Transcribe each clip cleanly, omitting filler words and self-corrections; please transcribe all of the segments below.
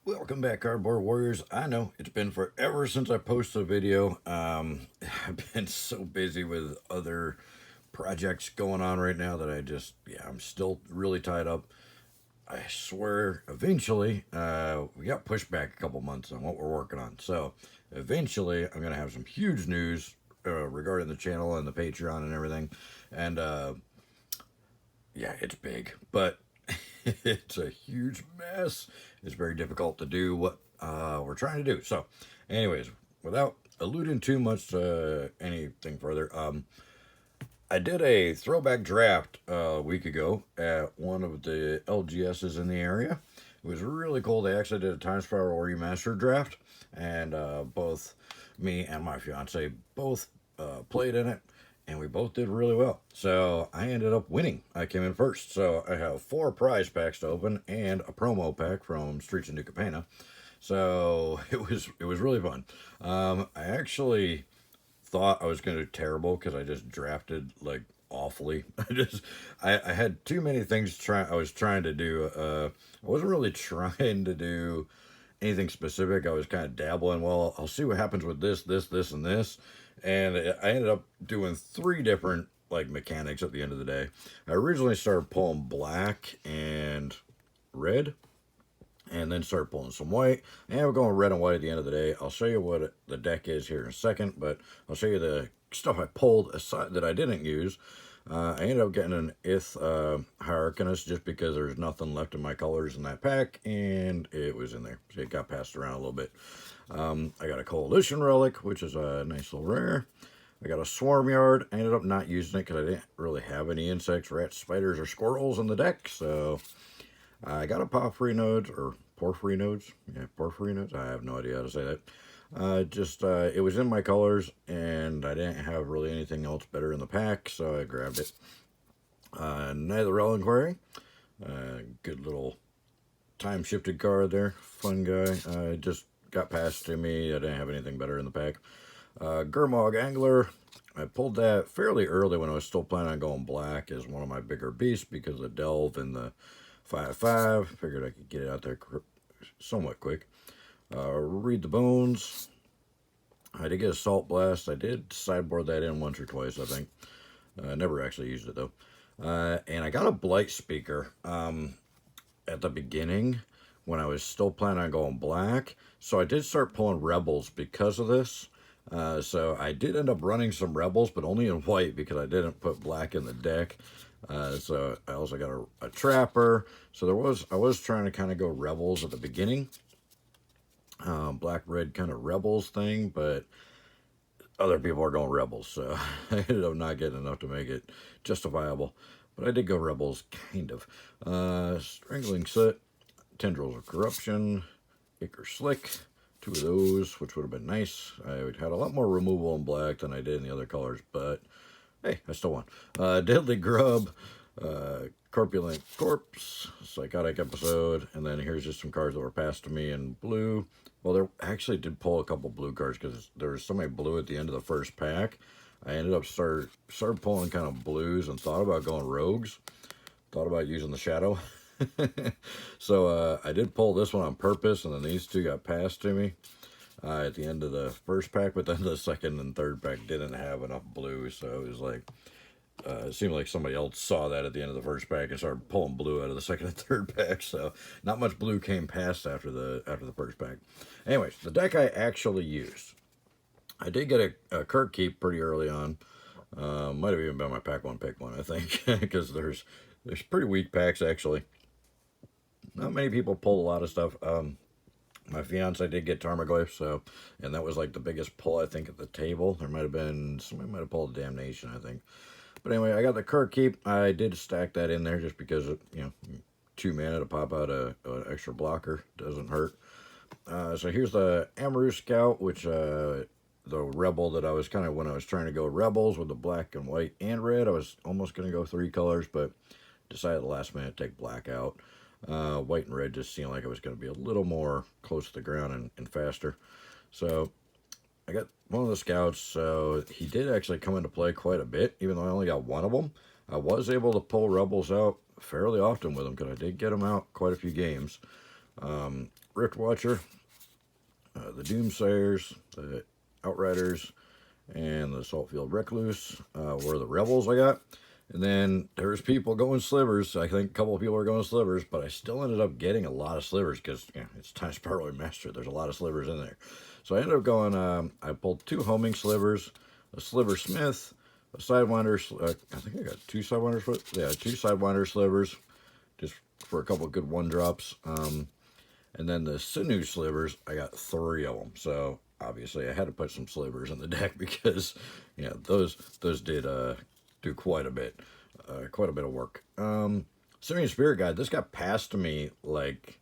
Welcome back, Cardboard Warriors. I know it's been forever since I posted a video. I've been so busy with other projects going on right now that I'm still really tied up. I swear, eventually, we got pushed back a couple months on what we're working on. So, eventually, I'm going to have some huge news regarding the channel and the Patreon and everything. And, it's big, but it's a huge mess. It's very difficult to do what we're trying to do. So, anyways, without alluding too much to anything further, I did a throwback draft a week ago at one of the LGSs in the area. It was really cool. They actually did a Times Power Remastered draft, and both me and my fiance both played in it, and we both did really well. So I ended up winning. I came in first. So I have 4 prize packs to open and a promo pack from Streets of New Capena. So it was really fun. I actually thought I was going to do terrible because I just drafted like awfully. I had too many things I was trying to do. I wasn't really trying to do anything specific. I was kind of dabbling. Well, I'll see what happens with this, and this. And I ended up doing 3 different like mechanics at the end of the day. I originally started pulling black and red, and then start pulling some white. And we're going red and white at the end of the day. I'll show you what the deck is here in a second, but I'll show you the stuff I pulled aside that I didn't use. I ended up getting an Ith Hierarchanus just because there's nothing left in my colors in that pack, and it was in there. So it got passed around a little bit. I got a Coalition Relic, which is a nice little rare. I got a Swarm Yard. I ended up not using it because I didn't really have any insects, rats, spiders, or squirrels in the deck, so I got a Porphyry Nodes, or Porphyry Nodes. Yeah, Porphyry Nodes. I have no idea how to say that. It was in my colors, and I didn't have really anything else better in the pack, so I grabbed it. Nether Reliquary. Good little time-shifted card there. Fun guy. Just got passed to me. I didn't have anything better in the pack. Germog Angler. I pulled that fairly early when I was still planning on going black as one of my bigger beasts because of Delve and the 5/5. Figured I could get it out there somewhat quick. Read the Bones. I did get a Salt Blast. I did sideboard that in once or twice, I think. I never actually used it, though. And I got a Blight Speaker at the beginning when I was still planning on going black. So I did start pulling Rebels because of this. So I did end up running some Rebels, but only in white because I didn't put black in the deck. So I also got a Trapper. So I was trying to kind of go Rebels at the beginning. Black-red kind of Rebels thing, but other people are going Rebels, so I ended up not getting enough to make it justifiable. But I did go Rebels, kind of. Strangling Soot, Tendrils of Corruption, Ichor Slick, 2 of those, which would have been nice. I had a lot more removal in black than I did in the other colors, but hey, I still won. Deadly Grub, Corpulent Corpse, Psychotic Episode, and then here's just some cards that were passed to me in blue. Well, there actually did pull a couple blue cards because there was so many blue at the end of the first pack. I ended up started pulling kind of blues and thought about going rogues. Thought about using the shadow. So I did pull this one on purpose, and then these 2 got passed to me at the end of the first pack, but then the second and third pack didn't have enough blue, so it was like, it seemed like somebody else saw that at the end of the first pack and started pulling blue out of the second and third pack. So not much blue came past after the first pack. Anyways, the deck I actually used. I did get a Kirk Keep pretty early on. Might have even been my pack 1 pick 1, I think, because there's pretty weak packs actually. Not many people pull a lot of stuff. My fiance did get Tarmogoyf, and that was like the biggest pull I think at the table. There might have been somebody might have pulled Damnation, I think. But anyway, I got the Kirk Keep. I did stack that in there just because, 2 mana to pop out an extra blocker doesn't hurt. So here's the Amaru Scout, which the Rebel that I was when I was trying to go Rebels with the black and white and red, I was almost going to go 3 colors, but decided at the last minute to take black out. White and red just seemed like it was going to be a little more close to the ground and faster. So I got one of the scouts, so he did actually come into play quite a bit, even though I only got 1 of them. I was able to pull Rebels out fairly often with him, because I did get them out quite a few games. Rift Watcher, the Doomsayers, the Outriders, and the Saltfield Recluse were the Rebels I got. And then there's people going slivers. I think a couple of people are going slivers, but I still ended up getting a lot of slivers because it's Time Spiral Remastered. There's a lot of slivers in there. So I ended up going, I pulled 2 homing slivers, a sliver smith, a sidewinder, I think I got 2 sidewinders, yeah, 2 sidewinder slivers, just for a couple of good 1-drops. And then the sinew slivers, I got 3 of them. So obviously I had to put some slivers in the deck because, those did do quite a bit of work. Syrian Spirit Guide, this got passed to me like,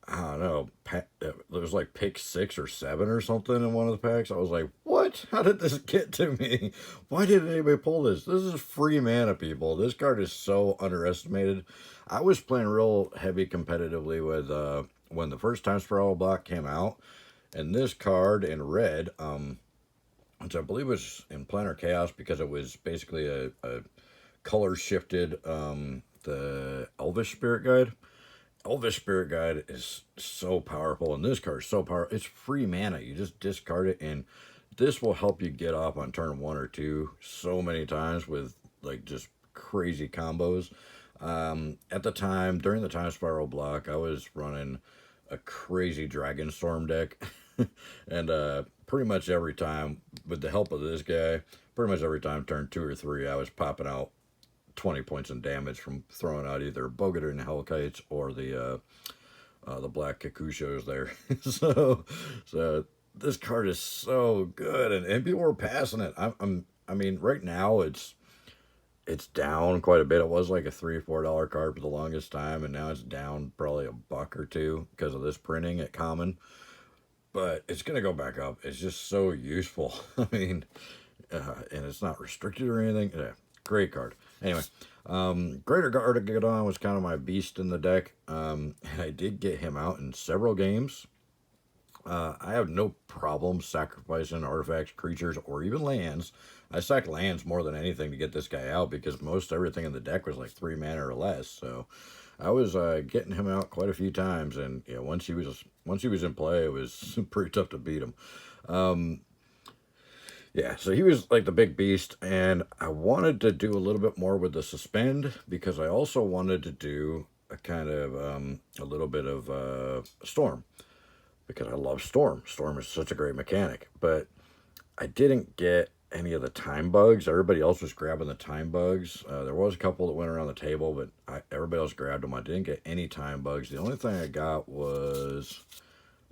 I don't know, it was like pick 6 or 7 or something in one of the packs. I was like, what? How did this get to me? Why didn't anybody pull this? This is free mana, people. This card is so underestimated. I was playing real heavy competitively with when the first Time Spiral block came out, and this card in red, which I believe was in Planar Chaos because it was basically a color shifted the Elvish Spirit Guide. Elvish Spirit Guide is so powerful, and this card is so powerful. It's free mana. You just discard it, and this will help you get off on turn 1 or 2 so many times with like just crazy combos. At the time, during the Time Spiral block, I was running a crazy Dragonstorm deck, and pretty much every time, with the help of this guy, pretty much every time turn 2 or 3, I was popping out 20 points in damage from throwing out either Bogator and Hellkites or the Black Kakushos there. so this card is so good, and people were passing it. I mean, right now it's down quite a bit. It was like a $3 or $4 card for the longest time, and now it's down probably $1 or $2 because of this printing at Common. But it's gonna go back up. It's just so useful. I mean, and it's not restricted or anything. Yeah, great card. Anyway, Greater Gargadon was kind of my beast in the deck, and I did get him out in several games. I have no problem sacrificing artifacts, creatures, or even lands. I sacked lands more than anything to get this guy out because most everything in the deck was like 3 mana or less. So I was getting him out quite a few times, and once he was in play, it was pretty tough to beat him. Yeah, so he was like the big beast, and I wanted to do a little bit more with the suspend because I also wanted to do a kind of a little bit of storm because I love storm. Storm is such a great mechanic, but I didn't get any of the time bugs. Everybody else was grabbing the time bugs. There was a couple that went around the table, but everybody else grabbed them. I didn't get any time bugs. The only thing I got was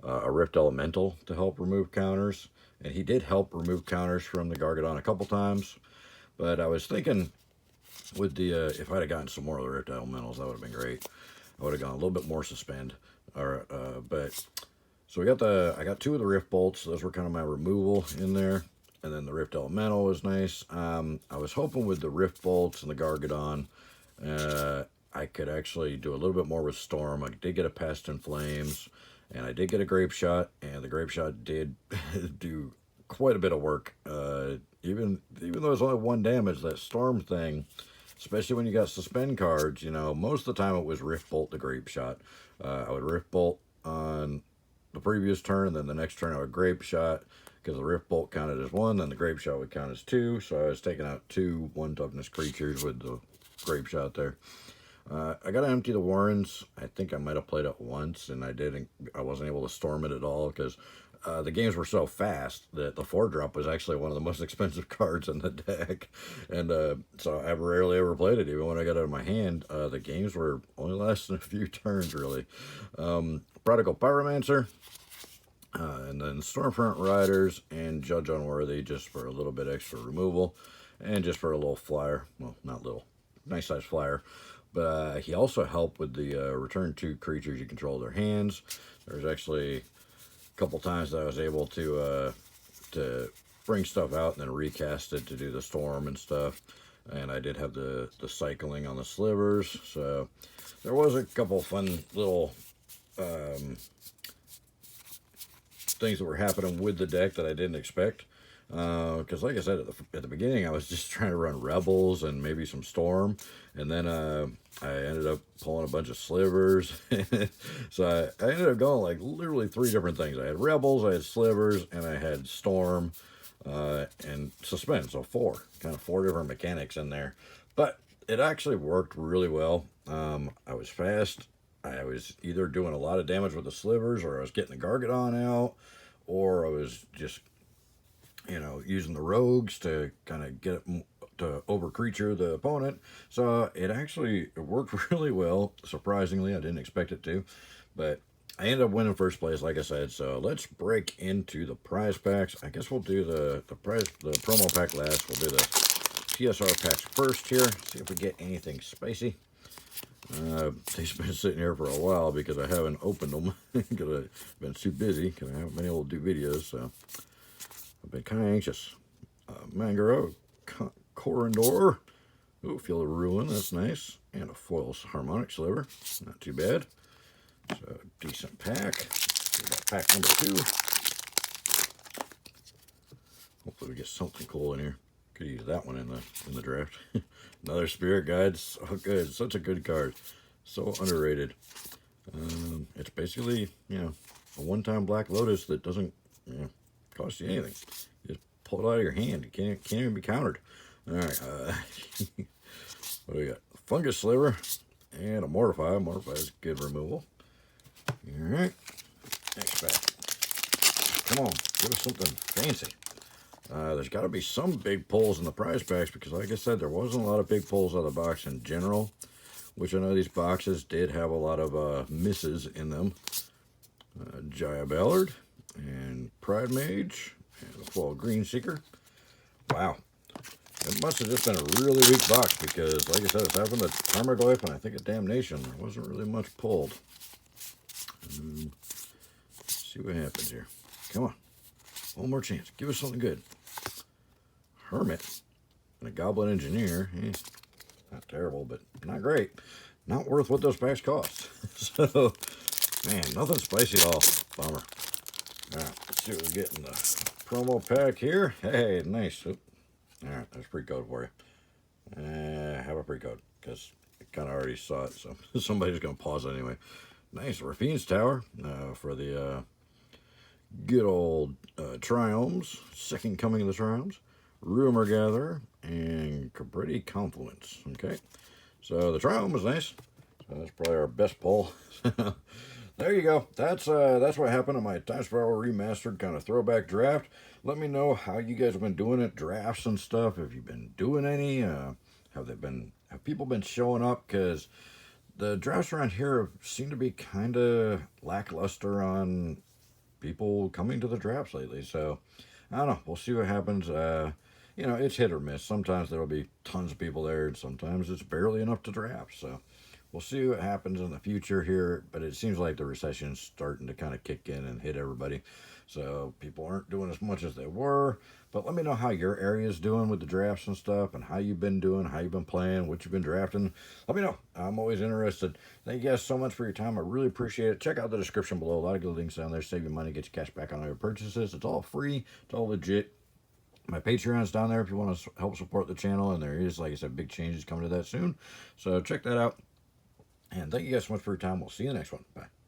a Rift Elemental to help remove counters. And he did help remove counters from the Gargadon a couple times. But I was thinking with the, if I'd have gotten some more of the Rift Elementals, that would have been great. I would have gone a little bit more suspend. But, so I got 2 of the Rift Bolts. Those were kind of my removal in there. And then the Rift Elemental was nice. I was hoping with the Rift Bolts and the Gargadon, I could actually do a little bit more with Storm. I did get a Pest in Flames. And I did get a Grape Shot, and the Grape Shot did do quite a bit of work. Even though it's only 1 damage, that Storm thing, especially when you got suspend cards, most of the time it was Rift Bolt the Grape Shot. I would Rift Bolt on the previous turn, and then the next turn I would Grape Shot, because the Rift Bolt counted as 1, then the Grape Shot would count as 2, so I was taking out 2 1-toughness creatures with the Grape Shot there. I got to empty the Warrens. I think I might have played it once, and I wasn't able to storm it at all because the games were so fast that the 4-drop was actually one of the most expensive cards in the deck. And so I rarely ever played it. Even when I got it out of my hand, the games were only lasting a few turns, really. Prodigal Pyromancer, and then Stormfront Riders, and Judge Unworthy just for a little bit extra removal, and just for a little flyer. Well, not little. Nice size flyer. But he also helped with the return 2 creatures you control their hands. There's actually a couple times that I was able to bring stuff out and then recast it to do the storm and stuff. And I did have the cycling on the slivers. So there was a couple fun little things that were happening with the deck that I didn't expect. Because like I said at the beginning, I was just trying to run Rebels and maybe some Storm, and then I ended up pulling a bunch of slivers. So I ended up going like literally 3 different things. I had Rebels, I had slivers, and I had Storm, and Suspend. So 4 different mechanics in there, but it actually worked really well. I was fast. I was either doing a lot of damage with the slivers, or I was getting the Gargadon out, or I was just, using the rogues to kind of get it to over creature the opponent. So it worked really well. Surprisingly, I didn't expect it to, but I ended up winning first place, like I said. So let's break into the prize packs. I guess we'll do the promo pack last. We'll do the TSR packs first here. See if we get anything spicy. They've been sitting here for a while because I haven't opened them because I've been too busy because I haven't been able to do videos. So I've been kind of anxious. Mangaro, Corindor. Ooh, Feel the Ruin, that's nice. And a foil harmonic sliver, not too bad. So decent pack. We got pack number 2. Hopefully we get something cool in here. Could use that one in the draft. Another Spirit Guide, so good, such a good card, so underrated. It's basically a one-time Black Lotus that doesn't cost you anything. You just pull it out of your hand. You can't even be countered. All right, what do we got? Fungus Sliver and a Mortify. Mortify is good removal. All right, next pack. Come on, give us something fancy. There's got to be some big pulls in the prize packs because, like I said, there wasn't a lot of big pulls out of the box in general, which I know these boxes did have a lot of misses in them. Jaya Ballard and Pride Mage and a Fall Green Seeker. Wow. It must have just been a really weak box because, like I said, it's happened to Tarmogoyf and I think a Damnation. There wasn't really much pulled. Let's see what happens here. Come on. One more chance. Give us something good. Hermit and a Goblin Engineer. Not terrible, but not great. Not worth what those packs cost. So, man, nothing spicy at all. Bummer. All right, let's see what we get in the promo pack here. Hey, nice. Oop. All right, there's a pre-code for you. Have a pre-code because I kind of already saw it, so somebody's going to pause it anyway. Nice. Rafine's Tower for the good old Triomes, Second Coming of the Triomes, Rumor Gatherer, and Cabriti Confluence. Okay, so the Triome is nice. So that's probably our best pull. There you go. That's what happened in my Time Spiral Remastered kind of throwback draft. Let me know how you guys have been doing it, drafts and stuff. Have you been doing any? Have people been showing up? Because the drafts around here seem to be kind of lackluster on people coming to the drafts lately. So I don't know. We'll see what happens. It's hit or miss. Sometimes there'll be tons of people there, and sometimes it's barely enough to draft. So we'll see what happens in the future here. But it seems like the recession's starting to kind of kick in and hit everybody. So people aren't doing as much as they were. But let me know how your area is doing with the drafts and stuff, and how you've been doing, how you've been playing, what you've been drafting. Let me know. I'm always interested. Thank you guys so much for your time. I really appreciate it. Check out the description below. A lot of good links down there. Save you money, get you cash back on all your purchases. It's all free. It's all legit. My Patreon's down there if you want to help support the channel, and there is, like I said, big changes coming to that soon. So check that out. And thank you guys so much for your time. We'll see you in the next one. Bye.